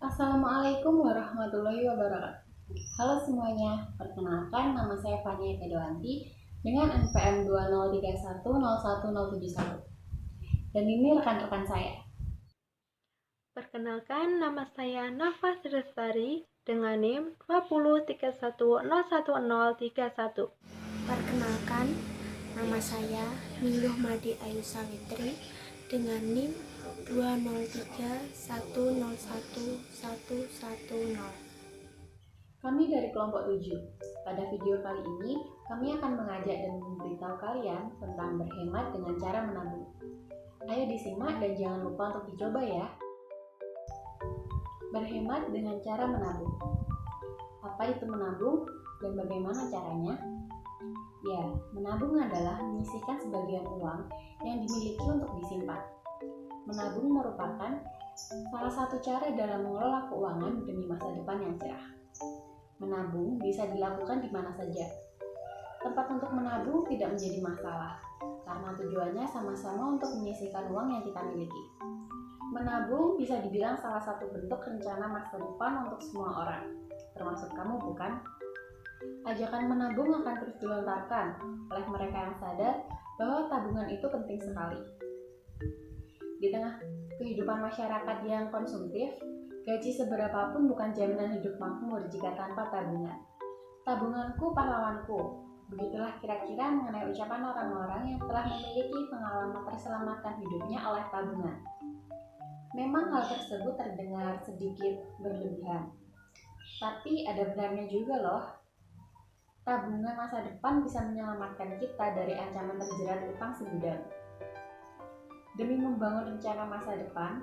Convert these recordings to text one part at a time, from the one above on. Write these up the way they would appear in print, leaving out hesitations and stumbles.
Assalamualaikum warahmatullahi wabarakatuh. Halo semuanya, perkenalkan nama saya Fania Fedoanti dengan NPM 203101071. Dan ini rekan-rekan saya. Perkenalkan, nama saya Nafas Lestari dengan NIM 2031011031. Perkenalkan, nama saya Niluh Madi Ayu Sawitri dengan NIM 203101110. Kami dari kelompok 7. Pada video kali ini, kami akan mengajak dan memberitahu kalian tentang berhemat dengan cara menabung. Ayo disimak dan jangan lupa untuk dicoba ya. Berhemat dengan cara menabung. Apa itu menabung dan bagaimana caranya? Ya, menabung adalah menyisihkan sebagian uang yang dimiliki untuk disimpan. Menabung merupakan salah satu cara dalam mengelola keuangan demi masa depan yang cerah. Menabung bisa dilakukan di mana saja. Tempat untuk menabung tidak menjadi masalah, karena tujuannya sama-sama untuk menyisihkan uang yang kita miliki. Menabung bisa dibilang salah satu bentuk rencana masa depan untuk semua orang, termasuk kamu bukan? Ajakan menabung akan terus dilontarkan oleh mereka yang sadar bahwa tabungan itu penting sekali. Di tengah kehidupan masyarakat yang konsumtif, gaji seberapapun bukan jaminan hidup makmur jika tanpa tabungan. Tabunganku pahlawanku, begitulah kira-kira mengenai ucapan orang-orang yang telah memiliki pengalaman terselamatkan hidupnya oleh tabungan. Memang hal tersebut terdengar sedikit berlebihan, tapi ada benarnya juga loh. Tabungan masa depan bisa menyelamatkan kita dari ancaman terjerat utang segudang. Demi membangun rencana masa depan,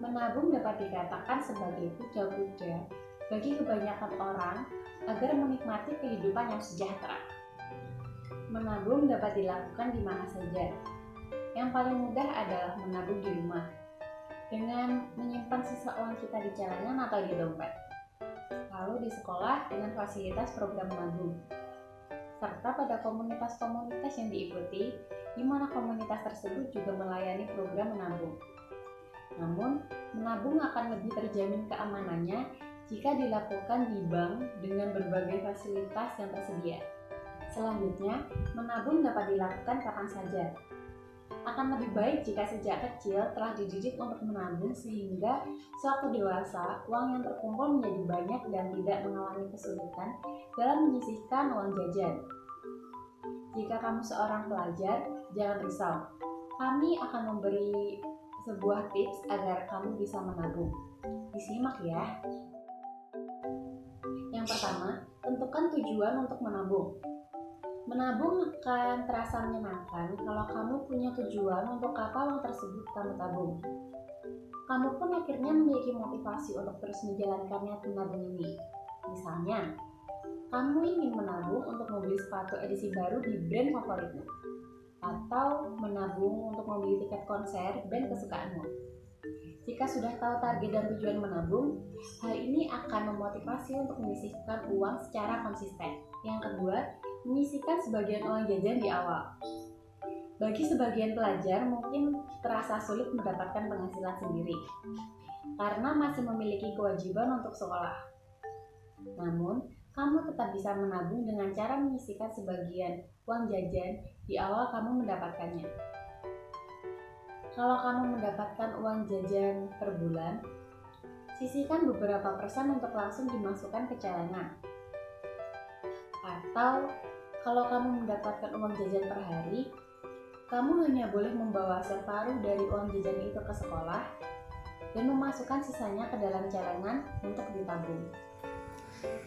menabung dapat dikatakan sebagai kuda-kuda bagi kebanyakan orang agar menikmati kehidupan yang sejahtera. Menabung dapat dilakukan di mana saja. Yang paling mudah adalah menabung di rumah, dengan menyimpan sisa uang kita di celengan atau di dompet. Lalu di sekolah dengan fasilitas program menabung, serta pada komunitas-komunitas yang diikuti, di mana komunitas tersebut juga melayani program menabung. Namun, menabung akan lebih terjamin keamanannya jika dilakukan di bank dengan berbagai fasilitas yang tersedia. Selanjutnya, menabung dapat dilakukan kapan saja. Akan lebih baik jika sejak kecil telah dididik untuk menabung sehingga sewaktu dewasa uang yang terkumpul menjadi banyak dan tidak mengalami kesulitan dalam menyisihkan uang jajan. Jika kamu seorang pelajar, jangan risau. Kami akan memberi sebuah tips agar kamu bisa menabung. Disimak ya. Yang pertama, tentukan tujuan untuk menabung. Menabung akan terasa menyenangkan kalau kamu punya tujuan untuk apa uang tersebut kamu tabung. Kamu pun akhirnya memiliki motivasi untuk terus menjalankan niat menabung ini. Misalnya, kamu ingin menabung untuk membeli sepatu edisi baru di brand favoritmu, atau menabung untuk membeli tiket konser band kesukaanmu. Jika sudah tahu target dan tujuan menabung, hal ini akan memotivasi untuk menyisihkan uang secara konsisten. Yang kedua, menyisihkan sebagian uang jajan di awal. Bagi sebagian pelajar mungkin terasa sulit mendapatkan penghasilan sendiri karena masih memiliki kewajiban untuk sekolah. Namun, kamu tetap bisa menabung dengan cara menyisihkan sebagian uang jajan di awal kamu mendapatkannya. Kalau kamu mendapatkan uang jajan per bulan, sisihkan beberapa persen untuk langsung dimasukkan ke celengan. Atau kalau kamu mendapatkan uang jajan per hari, kamu hanya boleh membawa separuh dari uang jajan itu ke sekolah dan memasukkan sisanya ke dalam celengan untuk ditabung.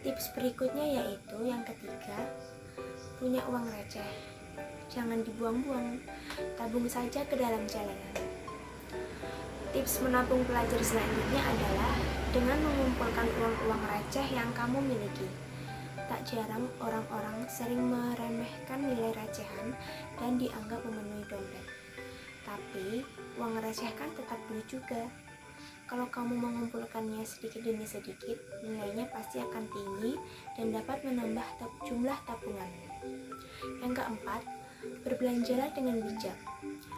Tips berikutnya yaitu yang ketiga, punya uang receh. Jangan dibuang-buang, tabung saja ke dalam celengan. Tips menabung pelajar selanjutnya adalah dengan mengumpulkan uang-uang receh yang kamu miliki. Tak jarang orang-orang sering meremehkan nilai recehan dan dianggap memenuhi dompet. Tapi, uang receh kan tetap duit juga. Kalau kamu mengumpulkannya sedikit demi sedikit, nilainya pasti akan tinggi dan dapat menambah jumlah tabunganmu. Yang keempat, Berbelanjalah dengan bijak.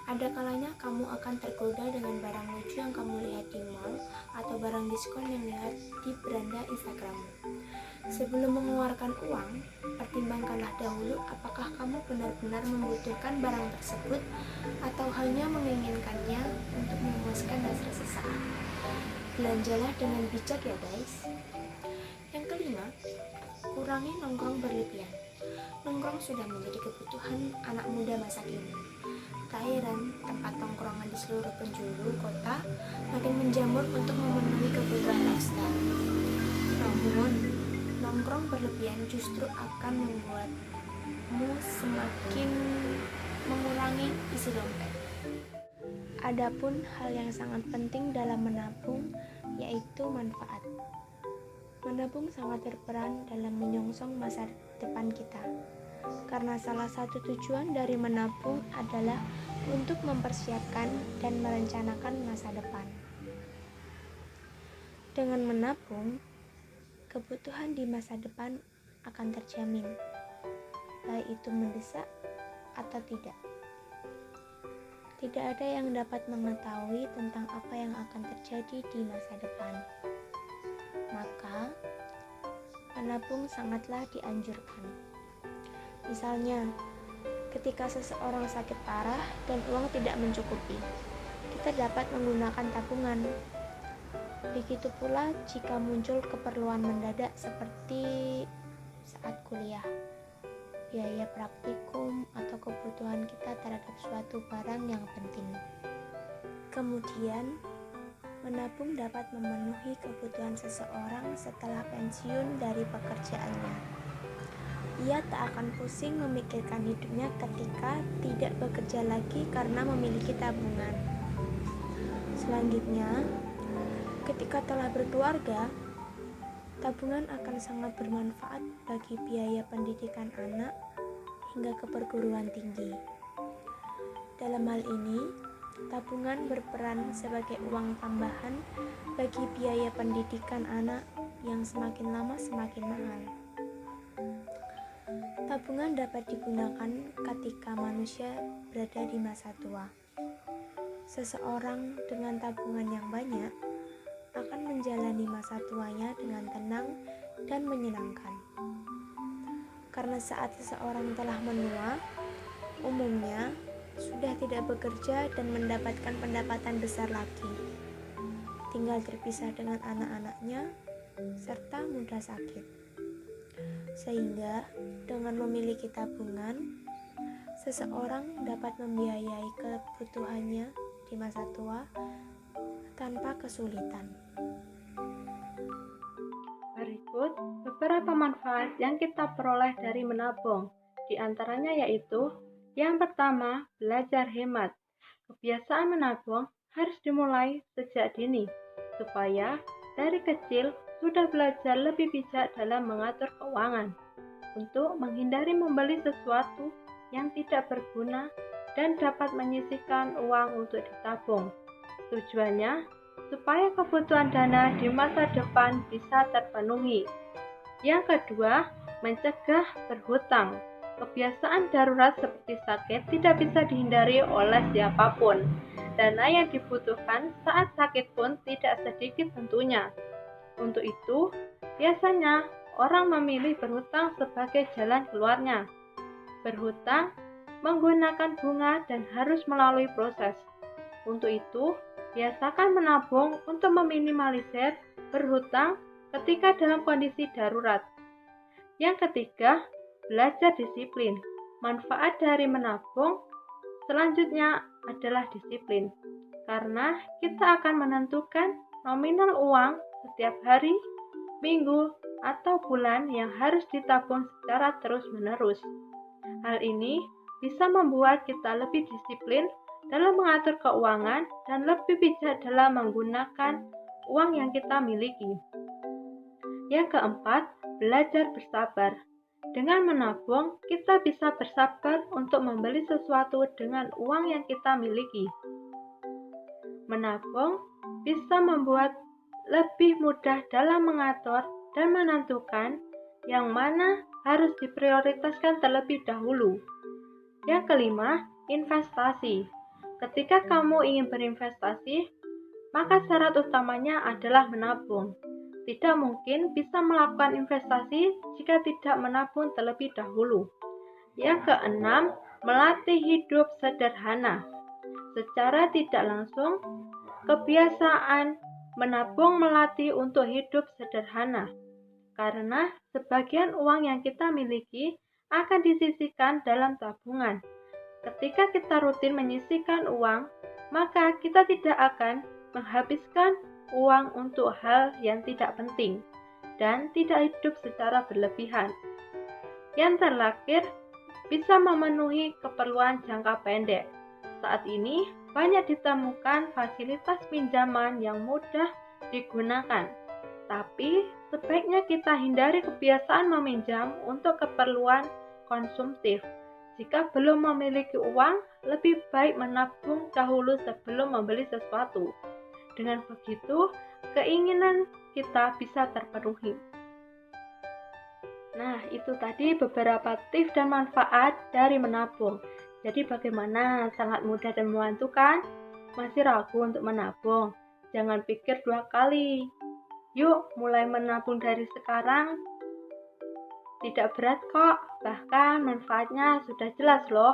Ada kalanya kamu akan tergoda dengan barang lucu yang kamu lihat di mall atau barang diskon yang lihat di beranda Instagrammu. Sebelum mengeluarkan uang, pertimbangkanlah dahulu apakah kamu benar-benar membutuhkan barang tersebut atau hanya menginginkannya untuk memuaskan hasrat sesaat. Belanjalah dengan bijak ya guys. Yang kelima, kurangi nongkrong berlebihan. Nongkrong sudah menjadi kebutuhan anak muda masa kini. Tak heran, tempat nongkrongan di seluruh penjuru kota makin menjamur untuk memenuhi kebutuhan lifestyle. Namun, nongkrong berlebihan justru akan membuatmu semakin mengurangi isi dompet. Adapun hal yang sangat penting dalam menabung yaitu manfaat. Menabung sangat berperan dalam menyongsong masa depan kita. Karena salah satu tujuan dari menabung adalah untuk mempersiapkan dan merencanakan masa depan. Dengan menabung, kebutuhan di masa depan akan terjamin, baik itu mendesak atau tidak. Tidak ada yang dapat mengetahui tentang apa yang akan terjadi di masa depan. Maka, menabung sangatlah dianjurkan. Misalnya, ketika seseorang sakit parah dan uang tidak mencukupi, kita dapat menggunakan tabungan. Begitu pula jika muncul keperluan mendadak seperti saat kuliah, biaya praktikum, atau kebutuhan kita terhadap suatu barang yang penting. Kemudian, menabung dapat memenuhi kebutuhan seseorang setelah pensiun dari pekerjaannya. Ia tak akan pusing memikirkan hidupnya ketika tidak bekerja lagi karena memiliki tabungan. Selanjutnya, ketika telah berkeluarga, tabungan akan sangat bermanfaat bagi biaya pendidikan anak hingga ke perguruan tinggi. Dalam hal ini, tabungan berperan sebagai uang tambahan bagi biaya pendidikan anak yang semakin lama semakin mahal. Tabungan dapat digunakan ketika manusia berada di masa tua. Seseorang dengan tabungan yang banyak akan menjalani masa tuanya dengan tenang dan menyenangkan. Karena saat seseorang telah menua, umumnya sudah tidak bekerja dan mendapatkan pendapatan besar lagi. Tinggal terpisah dengan anak-anaknya serta mudah sakit. Sehingga dengan memiliki tabungan, seseorang dapat membiayai kebutuhannya di masa tua tanpa kesulitan. Berikut beberapa manfaat yang kita peroleh dari menabung. Di antaranya yaitu, yang pertama, belajar hemat. Kebiasaan menabung harus dimulai sejak dini, supaya dari kecil sudah belajar lebih bijak dalam mengatur keuangan, untuk menghindari membeli sesuatu yang tidak berguna dan dapat menyisihkan uang untuk ditabung. Tujuannya, supaya kebutuhan dana di masa depan bisa terpenuhi. Yang kedua, mencegah berhutang. Kebiasaan darurat seperti sakit tidak bisa dihindari oleh siapapun. Dana yang dibutuhkan saat sakit pun tidak sedikit tentunya. Untuk itu, biasanya orang memilih berhutang sebagai jalan keluarnya. Berhutang menggunakan bunga dan harus melalui proses. Untuk itu, biasakan menabung untuk meminimalisir berhutang ketika dalam kondisi darurat. Yang ketiga, belajar disiplin. Manfaat dari menabung selanjutnya adalah disiplin, karena kita akan menentukan nominal uang setiap hari, minggu, atau bulan yang harus ditabung secara terus-menerus. Hal ini bisa membuat kita lebih disiplin dalam mengatur keuangan dan lebih bijak dalam menggunakan uang yang kita miliki. Yang keempat, belajar bersabar. Dengan menabung, kita bisa bersabar untuk membeli sesuatu dengan uang yang kita miliki. Menabung bisa membuat lebih mudah dalam mengatur dan menentukan yang mana harus diprioritaskan terlebih dahulu. Yang kelima, investasi. Ketika kamu ingin berinvestasi, maka syarat utamanya adalah menabung. Tidak mungkin bisa melakukan investasi jika tidak menabung terlebih dahulu. Yang keenam, melatih hidup sederhana. Secara tidak langsung, kebiasaan menabung melatih untuk hidup sederhana. Karena sebagian uang yang kita miliki akan disisihkan dalam tabungan. Ketika kita rutin menyisihkan uang, maka kita tidak akan menghabiskan uang untuk hal yang tidak penting dan tidak hidup secara berlebihan. Yang terakhir, bisa memenuhi keperluan jangka pendek. Saat ini, banyak ditemukan fasilitas pinjaman yang mudah digunakan. Tapi, sebaiknya kita hindari kebiasaan meminjam untuk keperluan konsumtif. Jika belum memiliki uang, lebih baik menabung dahulu sebelum membeli sesuatu. Dengan begitu, keinginan kita bisa terpenuhi. Nah, itu tadi beberapa tips dan manfaat dari menabung. Jadi bagaimana? Sangat mudah dan membantu kan? Masih ragu untuk menabung? Jangan pikir dua kali. Yuk, mulai menabung dari sekarang. Tidak berat kok, bahkan manfaatnya sudah jelas loh.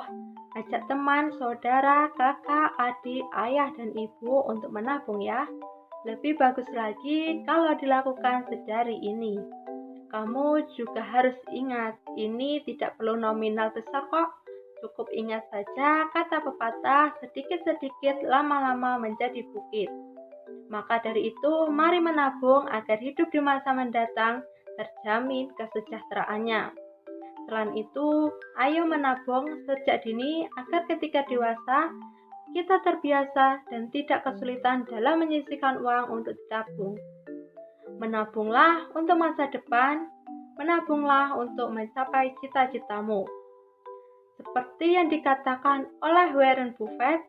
Ajak teman, saudara, kakak, adik, ayah, dan ibu untuk menabung ya. Lebih bagus lagi kalau dilakukan sedari ini. Kamu juga harus ingat, ini tidak perlu nominal besar kok. Cukup ingat saja kata pepatah, sedikit-sedikit lama-lama menjadi bukit. Maka dari itu, mari menabung agar hidup di masa mendatang terjamin kesejahteraannya. Selain itu, ayo menabung sejak dini agar ketika dewasa, kita terbiasa dan tidak kesulitan dalam menyisihkan uang untuk ditabung. Menabunglah untuk masa depan, menabunglah untuk mencapai cita-citamu. Seperti yang dikatakan oleh Warren Buffett,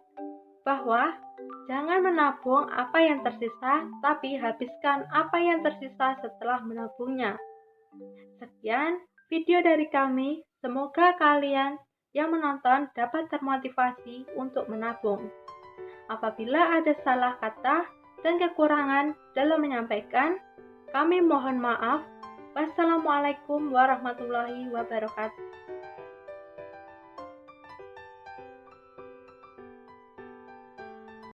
bahwa jangan menabung apa yang tersisa, tapi habiskan apa yang tersisa setelah menabungnya. Sekian video dari kami, semoga kalian yang menonton dapat termotivasi untuk menabung. Apabila ada salah kata dan kekurangan dalam menyampaikan, kami mohon maaf. Wassalamualaikum warahmatullahi wabarakatuh.